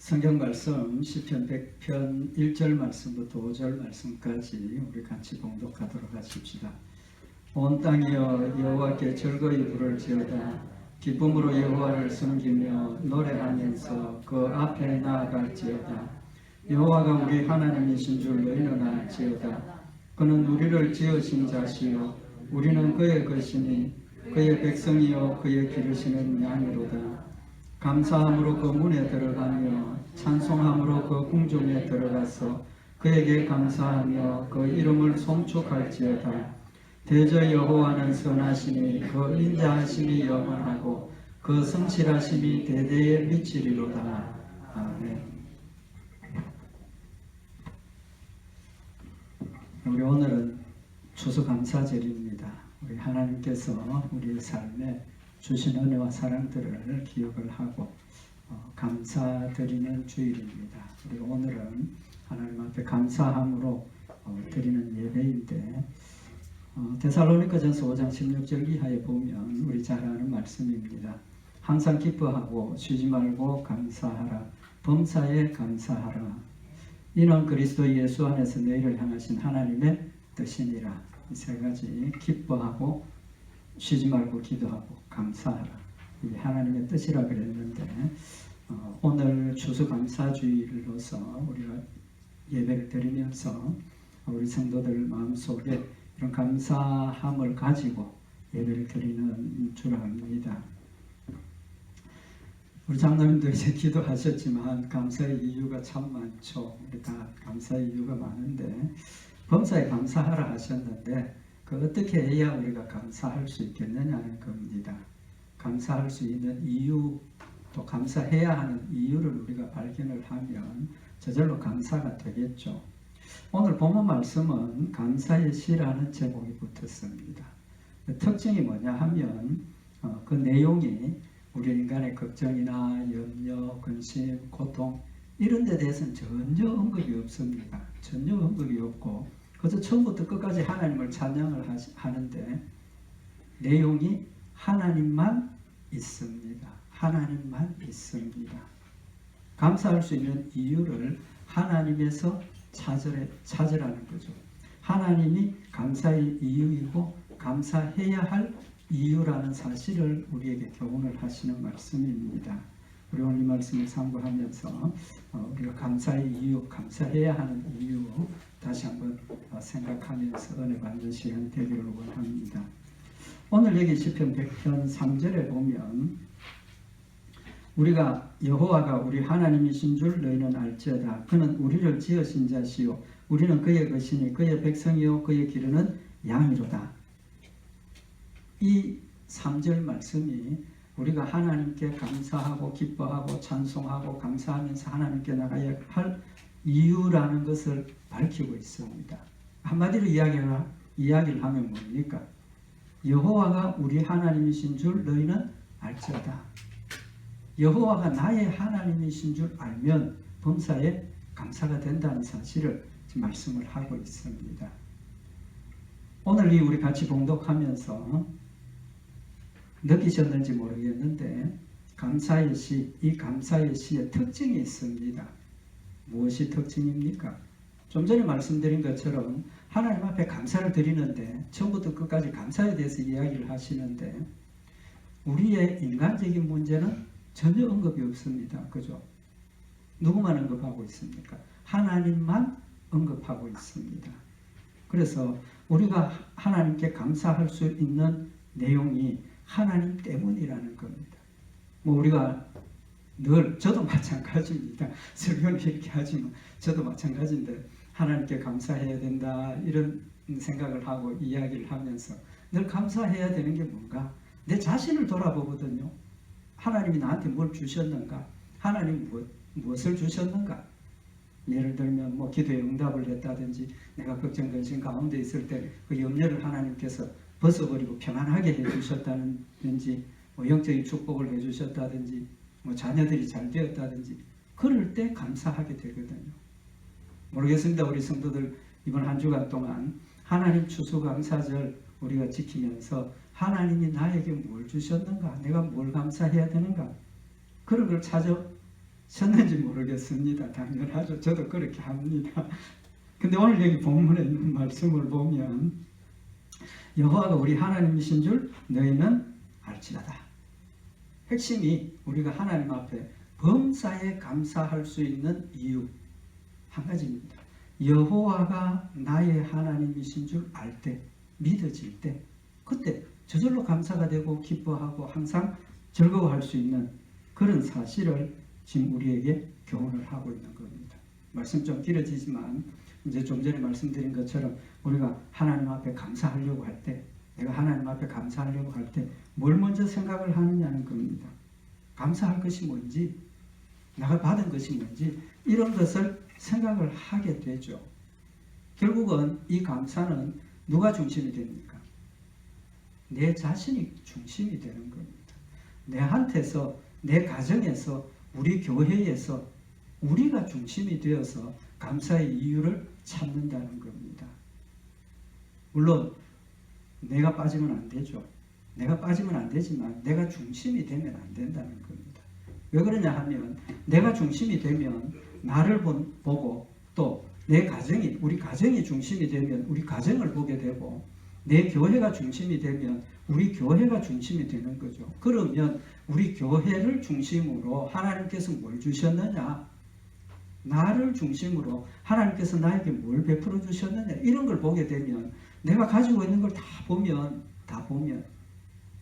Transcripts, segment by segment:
성경 말씀 시편 100편 1절 말씀부터 5절 말씀까지 우리 같이 봉독하도록 하십시다. 온 땅이여 여호와께 즐거이 부를지어다. 기쁨으로 여호와를 섬기며 노래하면서 그 앞에 나아갈지어다. 여호와가 우리 하나님이신 줄 너희는 알지어다. 그는 우리를 지으신 자시요 우리는 그의 것이니 그의 백성이요 그의 기르시는 양이로다. 감사함으로 그 문에 들어가며 찬송함으로 그 궁중에 들어가서 그에게 감사하며 그 이름을 송축할지어다. 대저 여호와는 선하시니 그 인자하심이 영원하고 그 성실하심이 대대에 미치리로다. 아멘. 우리 오늘은 추수감사절입니다. 우리 하나님께서 우리의 삶에 주신 은혜와 사랑들을 기억을 하고 감사드리는 주일입니다. 우리 오늘은 하나님 앞에 감사함으로 드리는 예배인데 데살로니가전서 5장 16절 이하에 보면 우리 잘 아는 말씀입니다. 항상 기뻐하고 쉬지 말고 감사하라. 범사에 감사하라. 이는 그리스도 예수 안에서 너희를 향하신 하나님의 뜻이니라. 이 세 가지 기뻐하고 쉬지 말고 기도하고 감사하라. 이게 하나님의 뜻이라 그랬는데 오늘 추수감사주일로서 우리가 예배를 드리면서 우리 성도들 마음속에 이런 감사함을 가지고 예배를 드리는 줄 압니다. 우리 장로님도 이제 기도하셨지만 감사의 이유가 참 많죠. 우리 다 감사의 이유가 많은데 범사에 감사하라 하셨는데 그 어떻게 해야 우리가 감사할 수 있겠느냐는 겁니다. 감사할 수 있는 이유, 또 감사해야 하는 이유를 우리가 발견을 하면 저절로 감사가 되겠죠. 오늘 본문 말씀은 감사의 시라는 제목이 붙었습니다. 그 특징이 뭐냐 하면 그 내용이 우리 인간의 걱정이나 염려, 근심, 고통 이런 데 대해서는 전혀 언급이 없습니다. 전혀 언급이 없고 그래서 처음부터 끝까지 하나님을 찬양을 하는데 내용이 하나님만 있습니다. 하나님만 있습니다. 감사할 수 있는 이유를 하나님에서 찾으라는 거죠. 하나님이 감사의 이유이고 감사해야 할 이유라는 사실을 우리에게 교훈을 하시는 말씀입니다. 우리 오늘 이 말씀을 참고하면서 우리가 감사의 이유, 감사해야 하는 이유 다시 한번 생각하면서 은혜 받는 시간 되기를 원합니다. 오늘 여기 시편 100편 3절에 보면 우리가 여호와가 우리 하나님이신 줄 너희는 알지어다. 그는 우리를 지으신 자시요 우리는 그의 것이니 그의 백성이요 그의 기르는 양이로다. 이 3절 말씀이 우리가 하나님께 감사하고 기뻐하고 찬송하고 감사하면서 하나님께 나가야 할 이유라는 것을 밝히고 있습니다. 한마디로 이야기를 하면 뭡니까? 여호와가 우리 하나님이신 줄 너희는 알지어다. 여호와가 나의 하나님이신 줄 알면 범사에 감사가 된다는 사실을 지금 말씀을 하고 있습니다. 오늘 우리 같이 봉독하면서 느끼셨는지 모르겠는데 감사의 시, 이 감사의 시의 특징이 있습니다. 무엇이 특징입니까? 좀 전에 말씀드린 것처럼 하나님 앞에 감사를 드리는데 처음부터 끝까지 감사에 대해서 이야기를 하시는데 우리의 인간적인 문제는 전혀 언급이 없습니다. 그죠? 누구만 언급하고 있습니까? 하나님만 언급하고 있습니다. 그래서 우리가 하나님께 감사할 수 있는 내용이 하나님 때문이라는 겁니다. 우리가 늘 저도 마찬가지입니다. 설교를 이렇게 하지만 저도 마찬가지인데 하나님께 감사해야 된다 이런 생각을 하고 이야기를 하면서 늘 감사해야 되는 게 뭔가 내 자신을 돌아보거든요. 하나님이 나한테 뭘 주셨는가? 하나님 무엇을 주셨는가? 예를 들면 기도에 응답을 했다든지 내가 걱정 근심 가운데 있을 때 그 염려를 하나님께서 벗어버리고 편안하게 해주셨다든지 영적인 축복을 해주셨다든지 자녀들이 잘 되었다든지 그럴 때 감사하게 되거든요. 모르겠습니다. 우리 성도들 이번 한 주간 동안 하나님 추수감사절 우리가 지키면서 하나님이 나에게 뭘 주셨는가? 내가 뭘 감사해야 되는가? 그런 걸 셨는지 모르겠습니다. 당연하죠. 저도 그렇게 합니다. 근데 오늘 여기 본문에 있는 말씀을 보면 여호와가 우리 하나님이신 줄 너희는 알지라다. 핵심이 우리가 하나님 앞에 범사에 감사할 수 있는 이유 한 가지입니다. 여호와가 나의 하나님이신 줄 알 때, 믿어질 때, 그때 저절로 감사가 되고 기뻐하고 항상 즐거워할 수 있는 그런 사실을 지금 우리에게 교훈을 하고 있는 겁니다. 말씀 좀 길어지지만 이제 좀 전에 말씀드린 것처럼 우리가 하나님 앞에 감사하려고 할 때, 내가 하나님 앞에 감사하려고 할 때 뭘 먼저 생각을 하느냐는 겁니다. 감사할 것이 뭔지, 내가 받은 것이 뭔지 이런 것을 생각을 하게 되죠. 결국은 이 감사는 누가 중심이 됩니까? 내 자신이 중심이 되는 겁니다. 내한테서, 내 가정에서, 우리 교회에서 우리가 중심이 되어서 감사의 이유를 찾는다는 겁니다. 물론 내가 빠지면 안 되죠. 내가 빠지면 안 되지만 내가 중심이 되면 안 된다는 겁니다. 왜 그러냐 하면 내가 중심이 되면 나를 보고 또 내 가정이, 우리 가정이 중심이 되면 우리 가정을 보게 되고 내 교회가 중심이 되면 우리 교회가 중심이 되는 거죠. 그러면 우리 교회를 중심으로 하나님께서 뭘 주셨느냐? 나를 중심으로 하나님께서 나에게 뭘 베풀어 주셨느냐? 이런 걸 보게 되면 내가 가지고 있는 걸 다 보면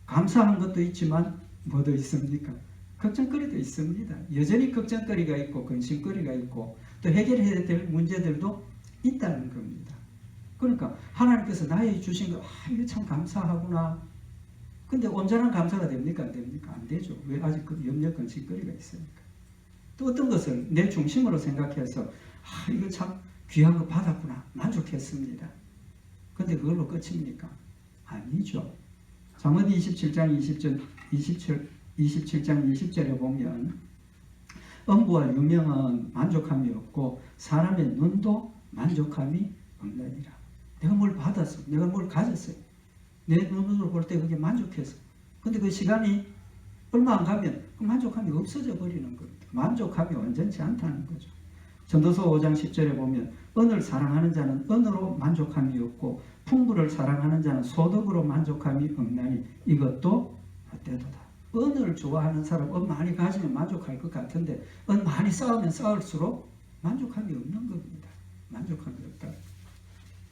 감사한 것도 있지만 뭐도 있습니까? 걱정거리도 있습니다. 여전히 걱정거리가 있고 근심거리가 있고 또 해결해야 될 문제들도 있다는 겁니다. 그러니까 하나님께서 나에게 주신 거 이거 참 감사하구나. 근데 온전한 감사가 됩니까? 안 됩니까? 안 되죠. 왜? 아직 그 염려 근심거리가 있으니까. 또 어떤 것을 내 중심으로 생각해서 이거 참 귀한 거 받았구나. 만족했습니다. 근데 그걸로 끝입니까? 아니죠. 잠언 27장 20절에 보면 엄부와 유명은 만족함이 없고 사람의 눈도 만족함이 없느니라. 내가 뭘 받았어. 내가 뭘 가졌어요. 내 눈으로 볼 때 그게 만족해서. 근데 그 시간이 얼마 안 가면 그 만족함이 없어져 버리는 겁니다. 만족함이 완전치 않다는 거죠. 전도서 5장 10절에 보면 은을 사랑하는 자는 은으로 만족함이 없고 풍부를 사랑하는 자는 소득으로 만족함이 없나니 이것도 헛되도다. 은을 좋아하는 사람 은 많이 가지면 만족할 것 같은데 은 많이 쌓으면 쌓을수록 만족함이 없는 겁니다. 만족함이 없다.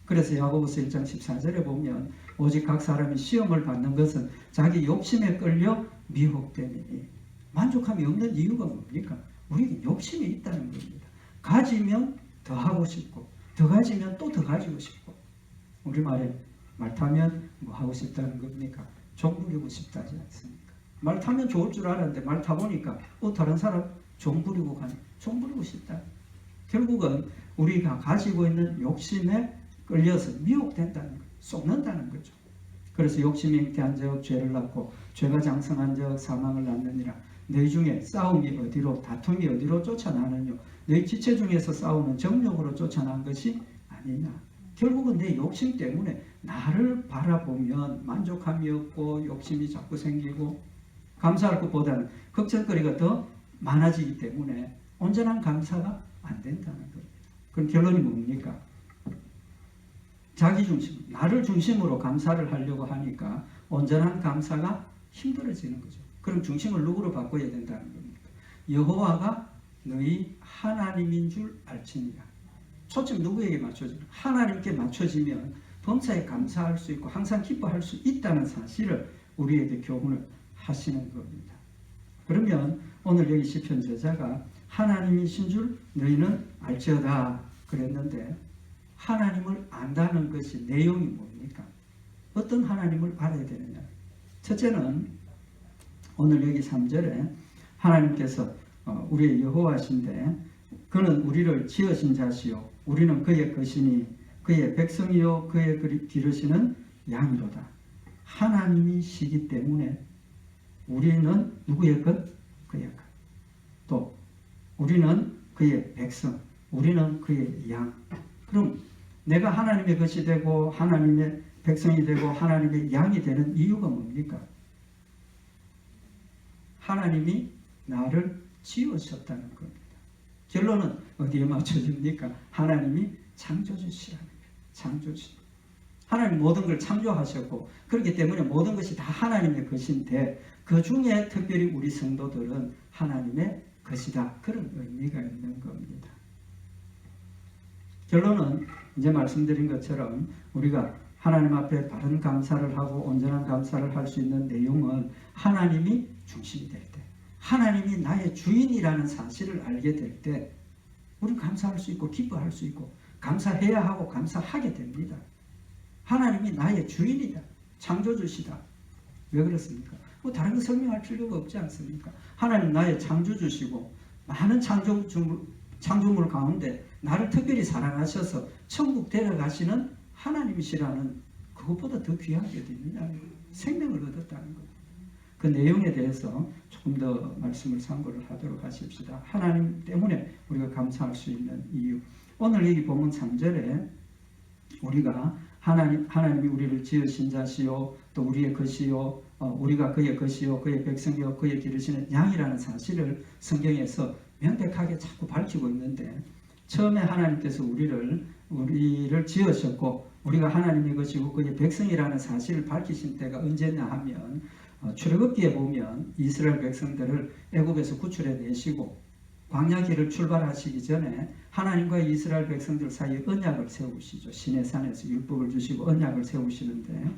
그래서 야고보서 1장 14절에 보면 오직 각 사람이 시험을 받는 것은 자기 욕심에 끌려 미혹됨이니 만족함이 없는 이유가 뭡니까? 우리에게 욕심이 있다는 겁니다. 가지면 더 하고 싶고 더 가지면 또 더 가지고 싶고 우리말에 말 타면 뭐 하고 싶다는 겁니까? 종 부리고 싶다지 않습니까? 말 타면 좋을 줄 알았는데 말 타보니까 다른 사람 종 부리고 가는 종 부리고 싶다. 결국은 우리가 가지고 있는 욕심에 끌려서 미혹된다는 거예요. 쏟는다는 거죠. 그래서 욕심이 잉태한 적 죄를 낳고 죄가 장성한 적 사망을 낳느니라. 너희 중에 싸움이 어디로 다툼이 어디로 쫓아나느뇨. 너희 지체 중에서 싸우는 정욕으로 쫓아난 것이 아니냐. 결국은 내 욕심 때문에 나를 바라보면 만족함이 없고 욕심이 자꾸 생기고 감사할 것보다는 걱정거리가 더 많아지기 때문에 온전한 감사가 안 된다는 겁니다. 그럼 결론이 뭡니까? 자기 중심, 나를 중심으로 감사를 하려고 하니까 온전한 감사가 힘들어지는 거죠. 그럼 중심을 누구로 바꿔야 된다는 겁니까? 여호와가 너희 하나님인 줄 알지니라. 초점 누구에게 맞춰지면 하나님께 맞춰지면 범사에 감사할 수 있고 항상 기뻐할 수 있다는 사실을 우리에게 교훈을 하시는 겁니다. 그러면 오늘 여기 시편 저자가 하나님이신 줄 너희는 알지어다 그랬는데 하나님을 안다는 것이 내용이 뭡니까? 어떤 하나님을 알아야 되느냐? 첫째는 오늘 여기 3절에 하나님께서 우리의 여호와신데 그는 우리를 지으신 자시요 우리는 그의 것이니 그의 백성이요 그의 기르시는 양이로다. 하나님이시기 때문에 우리는 누구의 것? 그의 것. 또 우리는 그의 백성, 우리는 그의 양. 그럼 내가 하나님의 것이 되고 하나님의 백성이 되고 하나님의 양이 되는 이유가 뭡니까? 하나님이 나를 지으셨다는 겁니다. 결론은 어디에 맞춰집니까? 하나님이 창조주시라는 거예요. 창조주. 하나님 모든 걸 창조하셨고 그렇기 때문에 모든 것이 다 하나님의 것인데 그 중에 특별히 우리 성도들은 하나님의 것이다. 그런 의미가 있는 겁니다. 결론은 이제 말씀드린 것처럼 우리가 하나님 앞에 바른 감사를 하고 온전한 감사를 할 수 있는 내용은 하나님이 중심이 될 때, 하나님이 나의 주인이라는 사실을 알게 될 때 우리는 감사할 수 있고 기뻐할 수 있고 감사해야 하고 감사하게 됩니다. 하나님이 나의 주인이다. 창조주시다. 왜 그렇습니까? 뭐 다른 거 설명할 필요가 없지 않습니까? 하나님 나의 창조주시고 많은 창조물 가운데 나를 특별히 사랑하셔서 천국 데려가시는 하나님이시라는 그것보다 더 귀한 게 어디있느냐. 생명을 얻었다는 것. 그 내용에 대해서 조금 더 말씀을 참고를 하도록 하십시다. 하나님 때문에 우리가 감사할 수 있는 이유. 오늘 여기 본문 3절에 우리가 하나님이 우리를 지으신 자시요 또 우리의 것이요 우리가 그의 것이요 그의 백성이요 그의 기르시는 양이라는 사실을 성경에서 명백하게 자꾸 밝히고 있는데 처음에 하나님께서 우리를 지으셨고 우리가 하나님의 것이고 그의 백성이라는 사실을 밝히신 때가 언제냐 하면 출애굽기에 보면 이스라엘 백성들을 애굽에서 구출해 내시고 광야길을 출발하시기 전에 하나님과 이스라엘 백성들 사이에 언약을 세우시죠. 시내산에서 율법을 주시고 언약을 세우시는데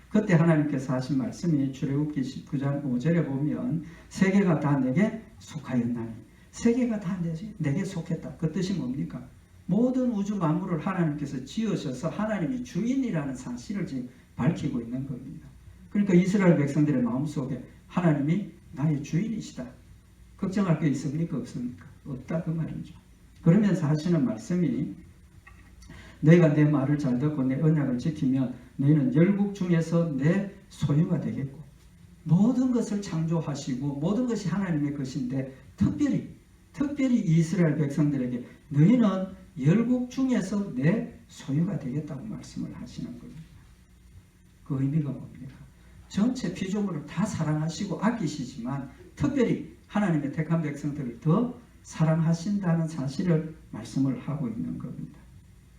그때 하나님께서 하신 말씀이 출애굽기 19장 5절에 보면 세계가 다 내게 속하였나니 세계가 다 내게 속했다. 그 뜻이 뭡니까? 모든 우주 만물을 하나님께서 지으셔서 하나님이 주인이라는 사실을 지금 밝히고 있는 겁니다. 그러니까 이스라엘 백성들의 마음속에 하나님이 나의 주인이시다. 걱정할 게 있습니까? 없습니까? 없다 그 말이죠. 그러면서 하시는 말씀이 너희가 내 말을 잘 듣고 내 언약을 지키면 너희는 열국 중에서 내 소유가 되겠고 모든 것을 창조하시고 모든 것이 하나님의 것인데 특별히 이스라엘 백성들에게 너희는 열국 중에서 내 소유가 되겠다고 말씀을 하시는 겁니다. 그 의미가 뭡니까? 전체 피조물을 다 사랑하시고 아끼시지만 특별히 하나님의 택한 백성들을 더 사랑하신다는 사실을 말씀을 하고 있는 겁니다.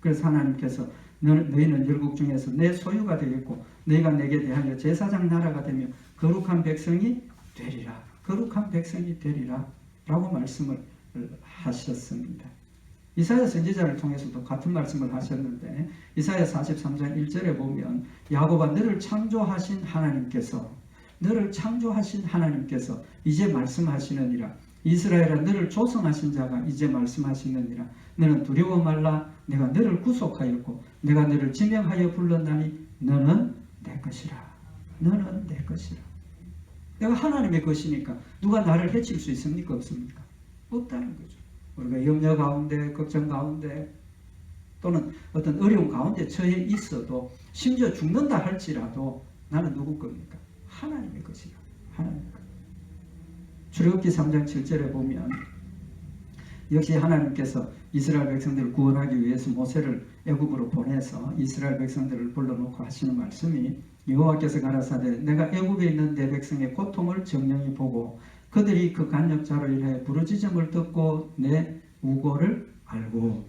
그래서 하나님께서 너희는 열국 중에서 내 소유가 되겠고 너희가 내게 대하여 제사장 나라가 되며 거룩한 백성이 되리라. 거룩한 백성이 되리라 라고 말씀을 하셨습니다. 이사야 선지자를 통해서도 같은 말씀을 하셨는데 이사야 43장 1절에 보면 야곱아 너를 창조하신 하나님께서 이제 말씀하시느니라. 이스라엘아 너를 조성하신 자가 이제 말씀하시느니라. 너는 두려워 말라. 내가 너를 구속하였고 내가 너를 지명하여 불렀나니 너는 내 것이라. 너는 내 것이라. 내가 하나님의 것이니까 누가 나를 해칠 수 있습니까? 없습니까? 없다는 거죠. 우리가 염려 가운데 걱정 가운데 또는 어떤 어려운 가운데 처해 있어도 심지어 죽는다 할지라도 나는 누구 겁니까? 하나님의 것이라. 하나님의 것. 출애굽기 3장 7절에 보면 역시 하나님께서 이스라엘 백성들을 구원하기 위해서 모세를 애굽으로 보내서 이스라엘 백성들을 불러놓고 하시는 말씀이 여호와께서 가라사대 내가 애굽에 있는 내 백성의 고통을 정령히 보고 그들이 그 간역자로 인하여 부르짖음을 듣고 내 우고를 알고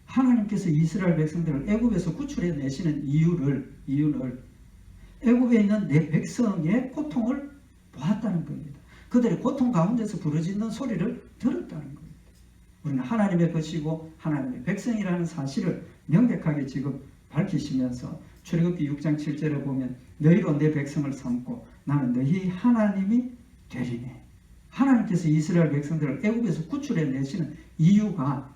하나님께서 이스라엘 백성들을 애굽에서 구출해 내시는 이유를 애굽에 있는 내 백성의 고통을 보았다는 겁니다. 그들의 고통 가운데서 부르짖는 소리를 들었다는 겁니다. 우리는 하나님의 것이고 하나님의 백성이라는 사실을 명백하게 지금 밝히시면서 출애굽기 6장 7절에 보면 너희로 내 백성을 삼고 나는 너희 하나님이 되리니 하나님께서 이스라엘 백성들을 애굽에서 구출해 내시는 이유가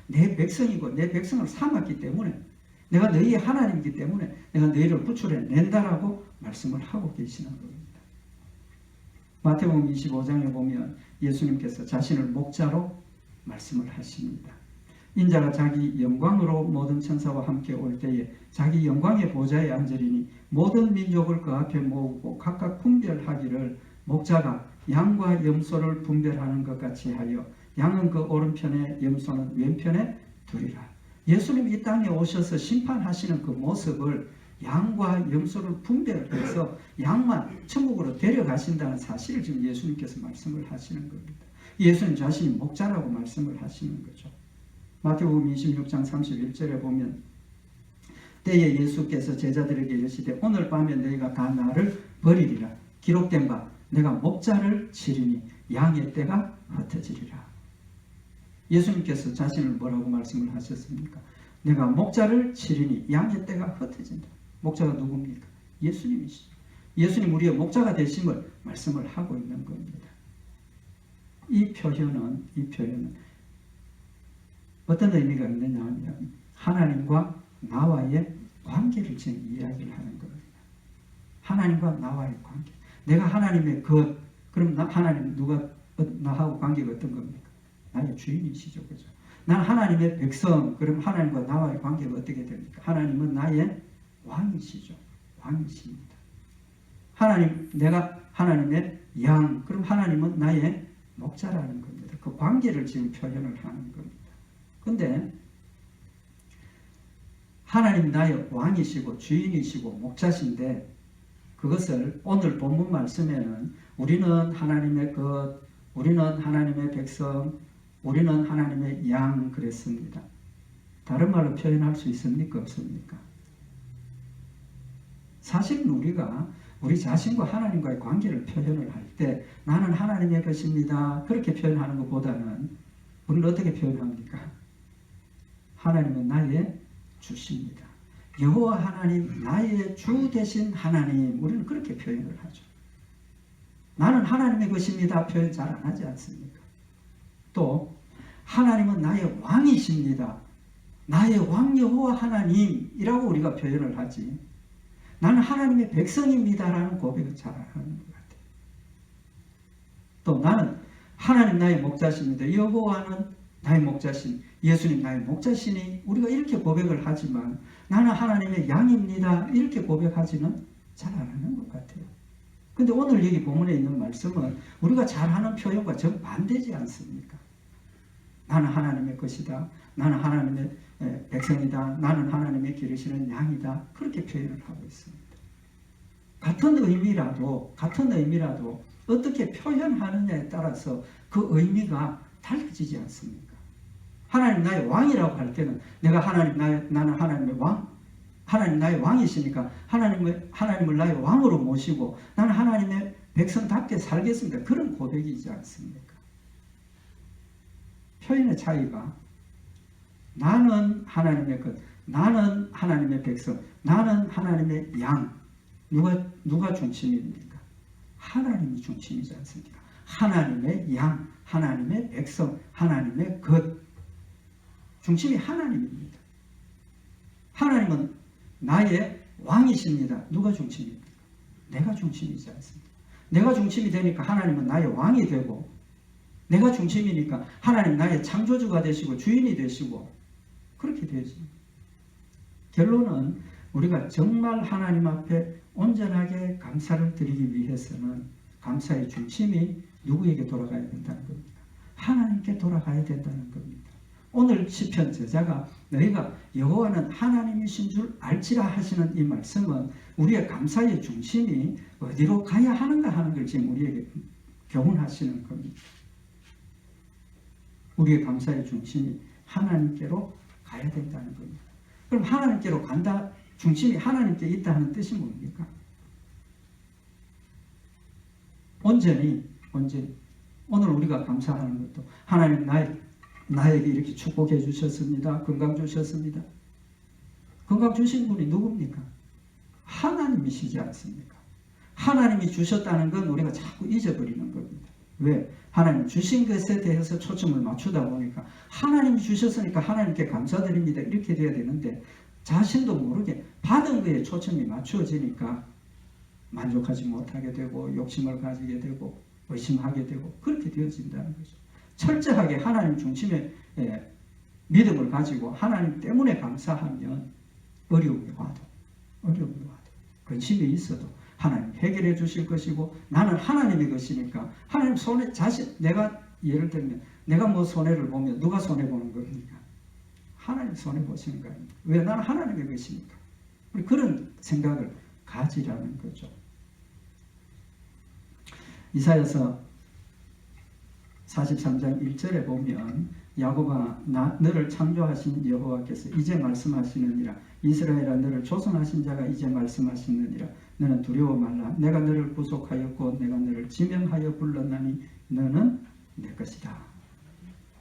내 백성이고 내 백성을 삼았기 때문에 내가 너희의 하나님이기 때문에 내가 너희를 구출해 낸다라고 말씀을 하고 계시는 겁니다. 마태복음 25장에 보면 예수님께서 자신을 목자로 말씀을 하십니다. 인자가 자기 영광으로 모든 천사와 함께 올 때에 자기 영광의 보좌에 앉으리니 모든 민족을 그 앞에 모으고 각각 분별하기를 목자가 양과 염소를 분별하는 것 같이 하여 양은 그 오른편에 염소는 왼편에 두리라. 예수님이 이 땅에 오셔서 심판하시는 그 모습을 양과 염소를 분별해서 양만 천국으로 데려가신다는 사실을 지금 예수님께서 말씀을 하시는 겁니다. 예수님 자신이 목자라고 말씀을 하시는 거죠. 마태복음 26장 31절에 보면 때에 예수께서 제자들에게 이르시되 오늘 밤에 너희가 다 나를 버리리라. 기록된 바 내가 목자를 치리니 양의 떼가 흩어지리라. 예수님께서 자신을 뭐라고 말씀을 하셨습니까? 내가 목자를 치리니 양의 떼가 흩어진다. 목자가 누굽니까? 예수님이시죠. 예수님 우리의 목자가 되심을 말씀을 하고 있는 겁니다. 이 표현은 어떤 의미가 있느냐 하면 하나님과 나와의 관계를 지금 이야기를 하는 겁니다. 하나님과 나와의 관계. 내가 하나님의 것, 그럼 하나님 누가 나하고 관계가 어떤 겁니까? 나의 주인이시죠. 그죠? 난 하나님의 백성, 그럼 하나님과 나와의 관계가 어떻게 됩니까? 하나님은 나의 왕이시죠. 왕이십니다. 내가 하나님의 양, 그럼 하나님은 나의 목자라는 겁니다. 그 관계를 지금 표현을 하는 겁니다. 근데 하나님 나의 왕이시고 주인이시고 목자신데 그것을 오늘 본문 말씀에는 우리는 하나님의 것, 우리는 하나님의 백성, 우리는 하나님의 양 그랬습니다. 다른 말로 표현할 수 있습니까? 없습니까? 사실은 우리가 우리 자신과 하나님과의 관계를 표현을 할 때 나는 하나님의 것입니다. 그렇게 표현하는 것보다는 우리는 어떻게 표현합니까? 하나님은 나의 주십니다. 여호와 하나님 나의 주 되신 하나님, 우리는 그렇게 표현을 하죠. 나는 하나님의 것입니다 표현 잘 안 하지 않습니까? 또 하나님은 나의 왕이십니다. 나의 왕 여호와 하나님이라고 우리가 표현을 하지, 나는 하나님의 백성입니다라는 고백을 잘 안 하는 것 같아요. 또 나는 하나님 나의 목자십니다. 여호와는 나의 목자신, 예수님 나의 목자시니 우리가 이렇게 고백을 하지만 나는 하나님의 양입니다 이렇게 고백하지는 잘 안 하는 것 같아요. 근데 오늘 여기 본문에 있는 말씀은 우리가 잘하는 표현과 정반대지 않습니까? 나는 하나님의 것이다. 나는 하나님의 백성이다. 나는 하나님의 기르시는 양이다. 그렇게 표현을 하고 있습니다. 같은 의미라도 어떻게 표현하느냐에 따라서 그 의미가 달라지지 않습니까? 하나님 나의 왕이라고 할 때는 내가 나는 하나님의 왕, 하나님 나의 왕이시니까 하나님을 나의 왕으로 모시고 나는 하나님의 백성답게 살겠습니다. 그런 고백이지 않습니까? 표현의 차이가 나는 하나님의 것, 나는 하나님의 백성, 나는 하나님의 양. 누가 중심입니까? 하나님이 중심이지 않습니까? 하나님의 양, 하나님의 백성, 하나님의 것. 중심이 하나님입니다. 하나님은 나의 왕이십니다. 누가 중심입니까? 내가 중심이지 않습니까? 내가 중심이 되니까 하나님은 나의 왕이 되고, 내가 중심이니까 하나님 나의 창조주가 되시고 주인이 되시고 그렇게 되지. 결론은 우리가 정말 하나님 앞에 온전하게 감사를 드리기 위해서는 감사의 중심이 누구에게 돌아가야 된다는 겁니다. 하나님께 돌아가야 된다는 겁니다. 오늘 시편 저자가 너희가 여호와는 하나님이신 줄 알지라 하시는 이 말씀은 우리의 감사의 중심이 어디로 가야 하는가 하는 걸 지금 우리에게 교훈하시는 겁니다. 우리의 감사의 중심이 하나님께로 가야 된다는 겁니다. 그럼 하나님께로 간다, 중심이 하나님께 있다 하는 뜻이 뭡니까? 온전히 오늘 우리가 감사하는 것도 하나님 나에게 이렇게 축복해 주셨습니다. 건강 주셨습니다. 건강 주신 분이 누굽니까? 하나님이시지 않습니까? 하나님이 주셨다는 건 우리가 자꾸 잊어버리는 겁니다. 왜? 하나님 주신 것에 대해서 초점을 맞추다 보니까 하나님이 주셨으니까 하나님께 감사드립니다 이렇게 돼야 되는데 자신도 모르게 받은 거에 초점이 맞추어지니까 만족하지 못하게 되고 욕심을 가지게 되고 의심하게 되고 그렇게 되어진다는 거죠. 철저하게 하나님 중심의 믿음을 가지고 하나님 때문에 감사하면 어려움이 와도 근심이 있어도 하나님 해결해 주실 것이고 나는 하나님의 것이니까 하나님 손에 내가 예를 들면 내가 뭐 손해를 보면 누가 손해보는 겁니까? 하나님 손해보시는 거 아닙니까? 왜? 나는 하나님의 것이니까. 그런 생각을 가지라는 거죠. 이사야서 43장 1절에 보면 야곱아 너를 창조하신 여호와께서 이제 말씀하시느니라. 이스라엘아 너를 조성하신 자가 이제 말씀하시느니라. 너는 두려워 말라. 내가 너를 구속하였고 내가 너를 지명하여 불렀나니 너는 내 것이다.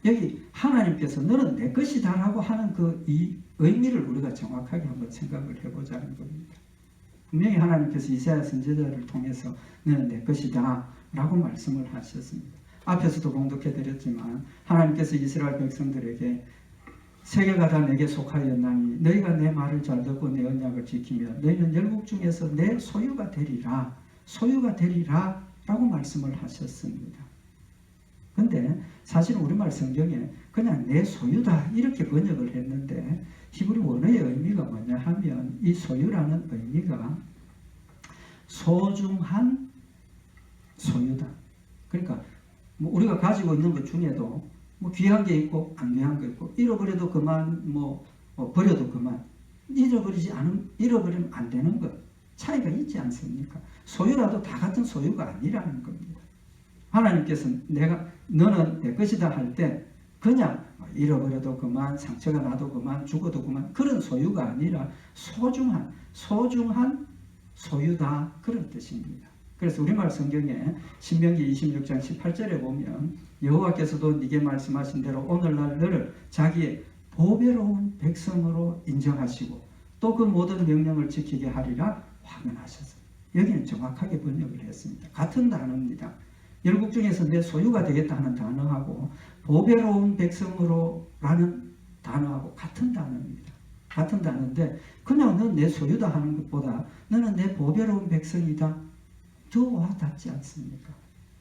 여기 하나님께서 너는 내 것이다 라고 하는 이 의미를 우리가 정확하게 한번 생각을 해보자는 겁니다. 분명히 하나님께서 이사야 선지자를 통해서 너는 내 것이다 라고 말씀을 하셨습니다. 앞에서도 공독해드렸지만 하나님께서 이스라엘 백성들에게 세계가 다 내게 속하였나니 너희가 내 말을 잘 듣고 내 언약을 지키며 너희는 열국 중에서 내 소유가 되리라 라고 말씀을 하셨습니다. 근데 사실 우리말 성경에 그냥 내 소유다 이렇게 번역을 했는데 히브리 원어의 의미가 뭐냐 하면 이 소유라는 의미가 소중한 소유다. 그러니까 뭐 우리가 가지고 있는 것 중에도 뭐 귀한 게 있고 안 귀한 게 있고 잃어버려도 그만 버려도 그만 잃어버리면 안 되는 것 차이가 있지 않습니까? 소유라도 다 같은 소유가 아니라는 겁니다. 하나님께서 너는 내 것이다 할 때 그냥 잃어버려도 그만 상처가 나도 그만 죽어도 그만 그런 소유가 아니라 소중한 소유다 그런 뜻입니다. 그래서 우리말 성경에 신명기 26장 18절에 보면 여호와께서도 네게 말씀하신 대로 오늘날 너를 자기의 보배로운 백성으로 인정하시고 또 그 모든 명령을 지키게 하리라 확언하셨어요. 여기는 정확하게 번역을 했습니다. 같은 단어입니다. 열국 중에서 내 소유가 되겠다 하는 단어하고 보배로운 백성으로 라는 단어하고 같은 단어입니다. 같은 단어인데 그냥 넌 내 소유다 하는 것보다 너는 내 보배로운 백성이다 더 와닿지 않습니까?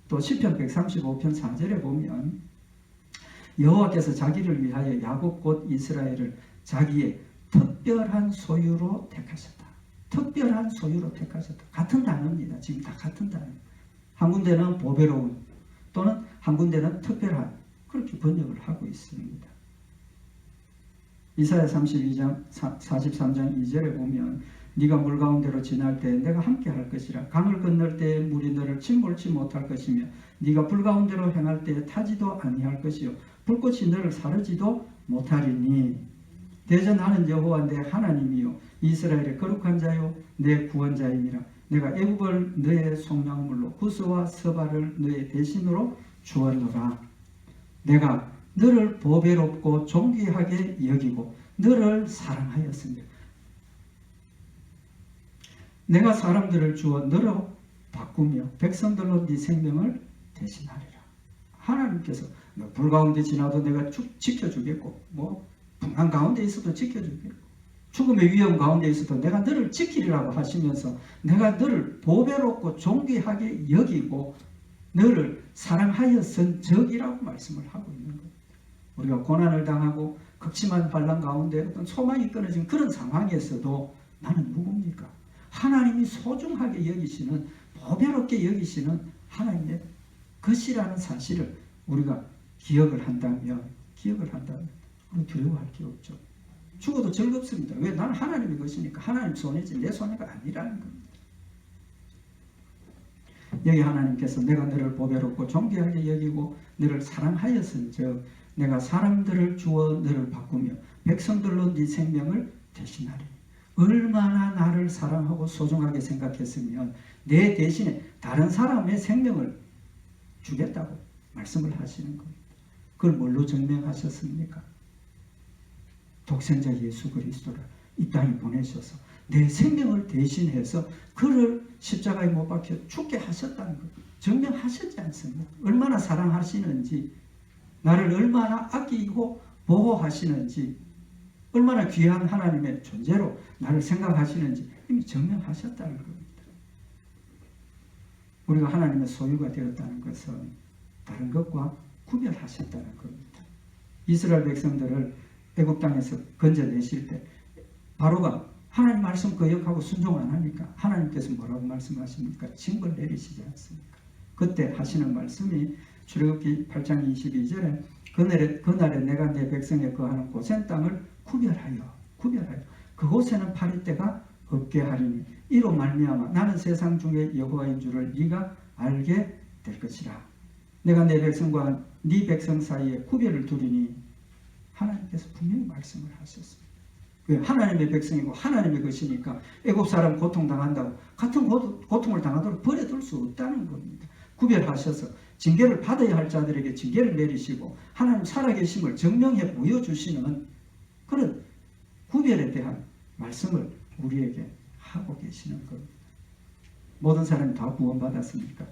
또 시편 135편 4절에 보면 여호와께서 자기를 위하여 야곱 곧 이스라엘을 자기의 특별한 소유로 택하셨다. 특별한 소유로 택하셨다. 같은 단어입니다. 지금 다 같은 단어. 한 군데는 보배로운 또는 한 군데는 특별한 그렇게 번역을 하고 있습니다. 이사야 32장 43장 2절에 보면 네가 물 가운데로 지날 때 내가 함께 할 것이라. 강을 건널 때 물이 너를 침몰치 못할 것이며 네가 불 가운데로 행할 때 타지도 아니할 것이요 불꽃이 너를 사르지도 못하리니 대전하는 여호와 내 하나님이요 이스라엘의 거룩한 자요 내 구원자이니라. 내가 애굽을 너의 속량물로 구스와 서발을 너의 대신으로 주었노라. 내가 너를 보배롭고 존귀하게 여기고 너를 사랑하였으며 내가 사람들을 주어 너로 바꾸며 백성들로 네 생명을 대신하리라. 하나님께서 불 가운데 지나도 내가 지켜주겠고 풍랑 가운데 있어도 지켜주겠고 죽음의 위험 가운데 있어도 내가 너를 지키리라고 하시면서 내가 너를 보배롭고 존귀하게 여기고 너를 사랑하였은 적이라고 말씀을 하고 있는 겁니다. 우리가 고난을 당하고 극심한 반란 가운데 어떤 소망이 끊어진 그런 상황에서도 나는 누굽니까? 하나님이 소중하게 여기시는 보배롭게 여기시는 하나님의 것이라는 사실을 우리가 기억을 한다면 우리 두려워할 게 없죠. 죽어도 즐겁습니다. 왜? 나는 하나님의 것이니까 하나님 손이지 내 손해가 아니라는 겁니다. 여기 하나님께서 내가 너를 보배롭고 존귀하게 여기고 너를 사랑하였은즉 내가 사람들을 주어 너를 바꾸며 백성들로 네 생명을 대신하리. 얼마나 나를 사랑하고 소중하게 생각했으면 내 대신에 다른 사람의 생명을 주겠다고 말씀을 하시는 겁니다. 그걸 뭘로 증명하셨습니까? 독생자 예수 그리스도를 이 땅에 보내셔서 내 생명을 대신해서 그를 십자가에 못 박혀 죽게 하셨다는 것 증명하셨지 않습니까? 얼마나 사랑하시는지, 나를 얼마나 아끼고 보호하시는지, 얼마나 귀한 하나님의 존재로 나를 생각하시는지 이미 증명하셨다는 겁니다. 우리가 하나님의 소유가 되었다는 것은 다른 것과 구별하셨다는 겁니다. 이스라엘 백성들을 애굽 땅에서 건져내실 때 바로가 하나님 말씀 거역하고 순종 안 하니까 하나님께서 뭐라고 말씀하십니까? 징벌 내리시지 않습니까? 그때 하시는 말씀이 출애굽기 8장 22절에 그날에 내가 내 백성에 거하는 고센 땅을 구별하여 그곳에는 파리떼가 없게 하리니 이로 말미암아 나는 세상 중에 여호와인 줄을 네가 알게 될 것이라. 내가 내 백성과 네 백성 사이에 구별을 두리니 하나님께서 분명히 말씀을 하셨습니다. 왜? 하나님의 백성이고 하나님의 것이니까 애굽 사람 고통당한다고 같은 고통을 당하도록 버려둘 수 없다는 겁니다. 구별하셔서 징계를 받아야 할 자들에게 징계를 내리시고 하나님 살아계심을 증명해 보여주시는 그런 구별에 대한 말씀을 우리에게 하고 계시는 겁니다. 모든 사람이 다 구원받았습니까?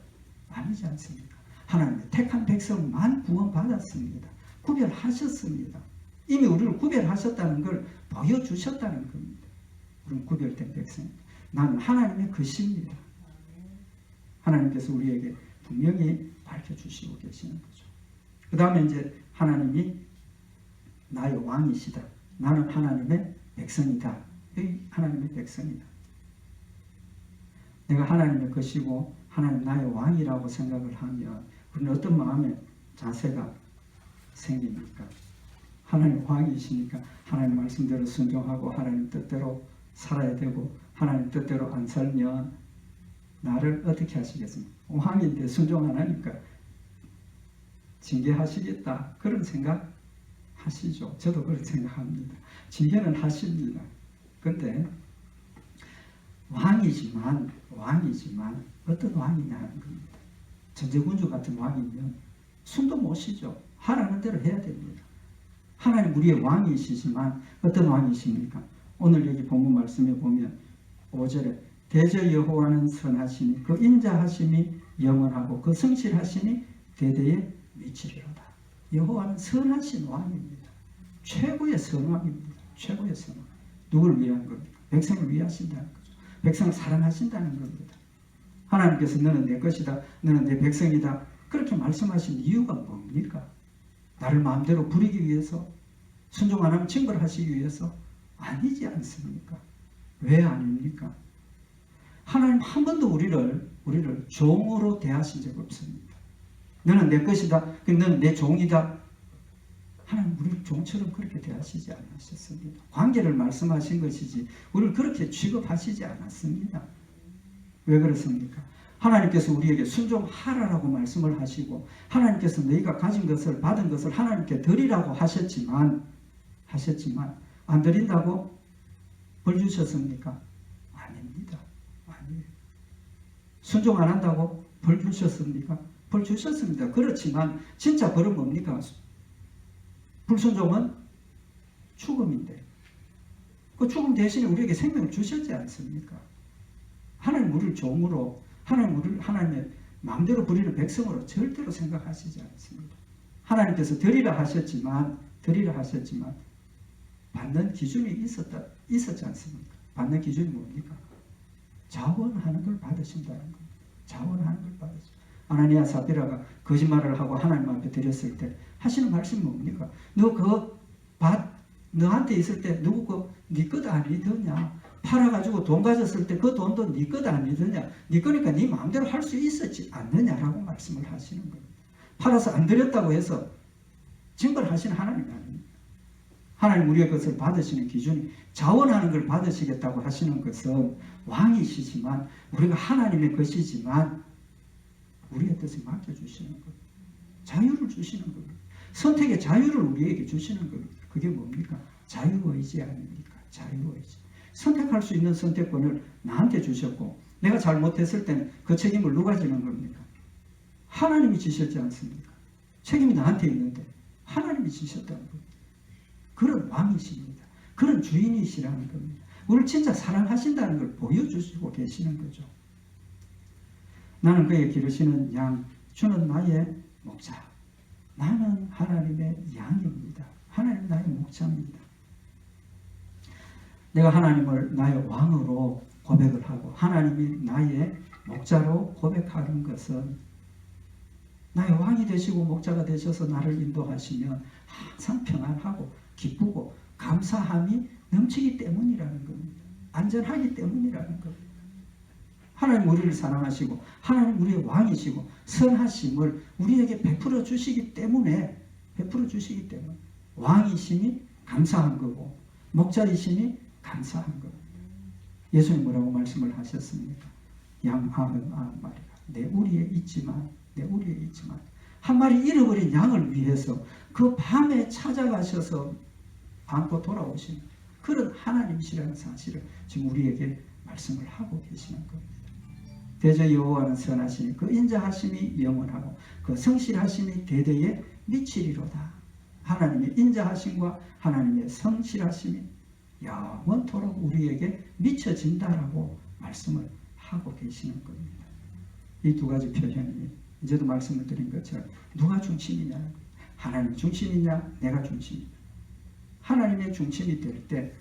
아니지 않습니까? 하나님의 택한 백성만 구원받았습니다. 구별하셨습니다. 이미 우리를 구별하셨다는 걸 보여주셨다는 겁니다. 우리는 구별된 백성입니다. 나는 하나님의 것입니다. 하나님께서 우리에게 분명히 밝혀주시고 계시는 거죠. 그 다음에 이제 하나님이 나의 왕이시다. 나는 하나님의 백성이다. 여기 하나님의 백성이다. 내가 하나님의 것이고 하나님 나의 왕이라고 생각을 하면 우리는 어떤 마음의 자세가 생깁니까? 하나님 왕이시니까 하나님 말씀대로 순종하고 하나님 뜻대로 살아야 되고 하나님 뜻대로 안 살면 나를 어떻게 하시겠습니까? 왕인데 순종 안 하니까 징계하시겠다. 그런 생각 하시죠. 저도 그런 생각합니다. 징계는 하십니다. 그런데 왕이지만 어떤 왕이냐는 겁니다. 전제군주 같은 왕이면 숨도 못 쉬죠. 하라는 대로 해야 됩니다. 하나님 우리의 왕이시지만 어떤 왕이십니까? 오늘 여기 본문 말씀에 보면 5절에 대저 여호와는 선하시니 그 인자하심이 영원하고 그 성실하심이 대대에 미치리로다. 여호와는 선하신 왕입니다. 최고의 선왕입니다. 최고의 선왕. 누구를 위한 겁니까? 백성을 위하신다는 거죠. 백성을 사랑하신다는 겁니다. 하나님께서 너는 내 것이다. 너는 내 백성이다. 그렇게 말씀하신 이유가 뭡니까? 나를 마음대로 부리기 위해서, 순종 안 하면 징벌하시기 위해서? 아니지 않습니까? 왜 아닙니까? 하나님 한 번도 우리를 종으로 대하신 적 없습니다. 너는 내 것이다. 너는 내 종이다. 하나님 우리를 종처럼 그렇게 대하시지 않으셨습니다. 관계를 말씀하신 것이지 우리를 그렇게 취급하시지 않았습니다. 왜 그렇습니까? 하나님께서 우리에게 순종하라라고 말씀을 하시고 하나님께서 너희가 가진 것을 받은 것을 하나님께 드리라고 하셨지만 안 드린다고 벌 주셨습니까? 아닙니다. 아니에요. 순종 안 한다고 벌 주셨습니까? 벌 주셨습니다. 그렇지만 진짜 벌은 뭡니까? 불순종은 죽음인데 그 죽음 대신에 우리에게 생명을 주셨지 않습니까? 하나님 우리를 종으로 하나님 우리를 하나님의 마음대로 부리는 백성으로 절대로 생각하시지 않습니다. 하나님께서 드리라 하셨지만 받는 기준이 있었지 않습니까? 받는 기준이 뭡니까? 자원하는 걸 받으신다는 겁니다. 자원하는 걸 받으신다. 아나니아 사피라가 거짓말을 하고 하나님 앞에 드렸을 때 하시는 말씀이 뭡니까? 너 그 밭 너한테 있을 때 누구 네 것 아니더냐? 팔아가지고 돈 가졌을 때 그 돈도 네 것 아니더냐? 네 거니까 네 마음대로 할 수 있었지 않느냐라고 말씀을 하시는 겁니다. 팔아서 안 드렸다고 해서 징벌하시는 하나님이 아닙니다. 하나님 우리의 것을 받으시는 기준이 자원하는 걸 받으시겠다고 하시는 것은 왕이시지만 우리가 하나님의 것이지만 우리의 뜻을 맡겨주시는 겁니다. 자유를 주시는 겁니다. 선택의 자유를 우리에게 주시는 겁니다. 그게 뭡니까? 자유의지 아닙니까? 자유의지. 선택할 수 있는 선택권을 나한테 주셨고 내가 잘못했을 때는 그 책임을 누가 지는 겁니까? 하나님이 지셨지 않습니까? 책임이 나한테 있는데 하나님이 지셨다는 겁니다. 그런 왕이십니다. 그런 주인이시라는 겁니다. 우리를 진짜 사랑하신다는 걸 보여주시고 계시는 거죠. 나는 그의 기르시는 양, 주는 나의 목자. 나는 하나님의 양입니다. 하나님 나의 목자입니다. 내가 하나님을 나의 왕으로 고백을 하고 하나님이 나의 목자로 고백하는 것은 나의 왕이 되시고 목자가 되셔서 나를 인도하시면 항상 평안하고 기쁘고 감사함이 넘치기 때문이라는 겁니다. 안전하기 때문이라는 겁니다. 하나님 우리를 사랑하시고 하나님 우리의 왕이시고 선하심을 우리에게 베풀어 주시기 때문에 왕이심이 감사한 거고 목자이심이 감사한 겁니다. 예수님 뭐라고 말씀을 하셨습니까? 양 99마리가 내 우리에 있지만 한 마리 잃어버린 양을 위해서 그 밤에 찾아가셔서 안고 돌아오시는 그런 하나님이시라는 사실을 지금 우리에게 말씀을 하고 계시는 겁니다. 대저 여호와는 선하시니 그 인자하심이 영원하고 그 성실하심이 대대에 미치리로다. 하나님의 인자하심과 하나님의 성실하심이 영원토록 우리에게 미쳐진다라고 말씀을 하고 계시는 겁니다. 이 두 가지 표현이 이제도 말씀을 드린 것처럼 누가 중심이냐, 하나님 중심이냐, 내가 중심이냐. 하나님의 중심이 될 때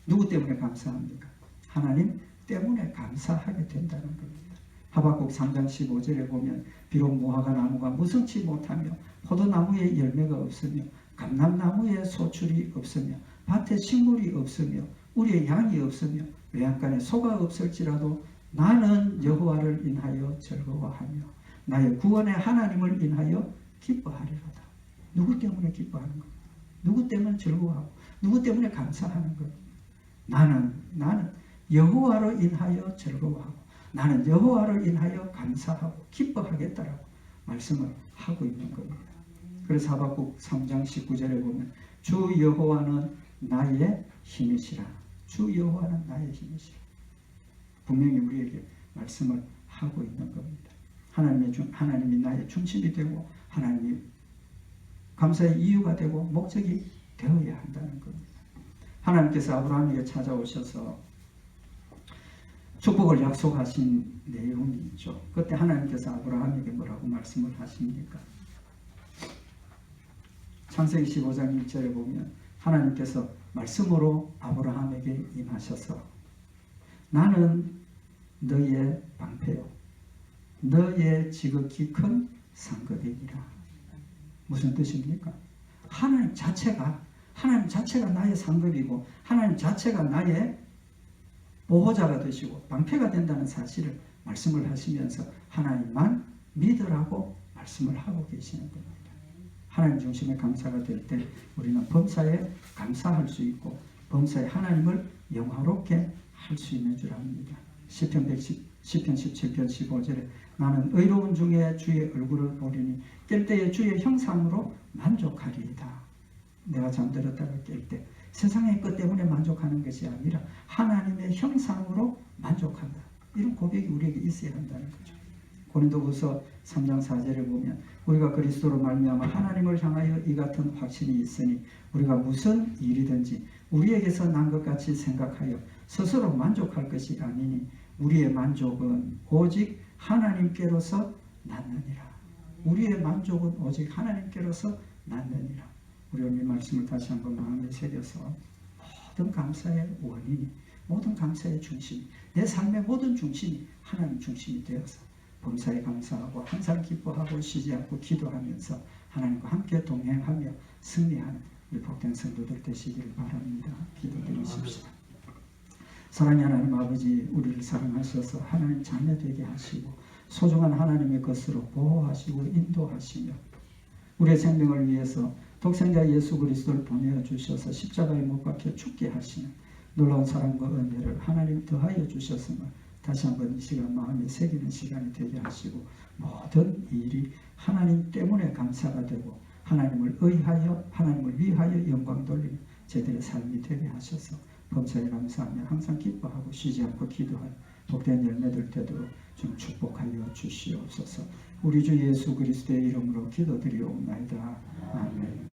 누구 때문에 감사합니까? 하나님 때문에 감사하게 된다는 겁니다. 하박국 3장 15절에 보면 비록 무화과 나무가 무성치 못하며 포도나무에 열매가 없으며 감람나무에 소출이 없으며 밭에 식물이 없으며 우리의 양이 없으며 외양간에 소가 없을지라도 나는 여호와를 인하여 즐거워하며 나의 구원의 하나님을 인하여 기뻐하리로다. 누구 때문에 기뻐하는 겁니까? 누구 때문에 즐거워하고 누구 때문에 감사하는 겁니까? 나는 여호와로 인하여 즐거워하고 나는 여호와를 인하여 감사하고 기뻐하겠다라고 말씀을 하고 있는 겁니다. 그래서 하박국 3장 19절에 보면 주 여호와는 나의 힘이시라. 주 여호와는 나의 힘이시라. 분명히 우리에게 말씀을 하고 있는 겁니다. 하나님이 나의 중심이 되고 하나님이 감사의 이유가 되고 목적이 되어야 한다는 겁니다. 하나님께서 아브라함에게 찾아오셔서 축복을 약속하신 내용이 있죠. 그때 하나님께서 아브라함에게 뭐라고 말씀을 하십니까? 창세기 15장 1절에 보면 하나님께서 말씀으로 아브라함에게 임하셔서 나는 너의 방패요 너의 지극히 큰 상급이니라. 무슨 뜻입니까? 하나님 자체가 나의 상급이고 하나님 자체가 나의 보호자가 되시고 방패가 된다는 사실을 말씀을 하시면서 하나님만 믿으라고 말씀을 하고 계시는 겁니다. 하나님 중심의 감사가 될 때 우리는 범사에 감사할 수 있고 범사에 하나님을 영화롭게 할 수 있는 줄 압니다. 시편 17편 15절에 나는 의로운 중에 주의 얼굴을 보리니 깰 때에 주의 형상으로 만족하리이다. 내가 잠들었다가 깰 때 세상의 것 때문에 만족하는 것이 아니라 하나님의 형상으로 만족한다. 이런 고백이 우리에게 있어야 한다는 거죠. 고린도후서 3장 4절에 보면 우리가 그리스도로 말미암아 하나님을 향하여 이 같은 확신이 있으니 우리가 무슨 일이든지 우리에게서 난 것 같이 생각하여 스스로 만족할 것이 아니니 우리의 만족은 오직 하나님께로서 났느니라. 우리의 만족은 오직 하나님께로서 났느니라. 우리 오늘 말씀을 다시 한번 마음에 새겨서 모든 감사의 원인이 모든 감사의 중심 내 삶의 모든 중심이 하나님 중심이 되어서 범사에 감사하고 항상 기뻐하고 쉬지 않고 기도하면서 하나님과 함께 동행하며 승리하는 우리 복된 성도들 되시기를 바랍니다. 기도드리십시오. 사랑의 하나님 아버지, 우리를 사랑하셔서 하나님 자녀 되게 하시고 소중한 하나님의 것으로 보호하시고 인도하시며 우리의 생명을 위해서 독생자 예수 그리스도를 보내주셔서 십자가에 못 박혀 죽게 하시는 놀라운 사랑과 은혜를 하나님 더하여 주셨음을 다시 한번 이 시간 마음에 새기는 시간이 되게 하시고 모든 일이 하나님 때문에 감사가 되고 하나님을 의하여 하나님을 위하여 영광 돌리는 저희들의 삶이 되게 하셔서 범사에 감사하며 항상 기뻐하고 쉬지 않고 기도하는 복된 열매들 되도록 좀 축복하여 주시옵소서. 우리 주 예수 그리스도의 이름으로 기도드리옵나이다. 아멘.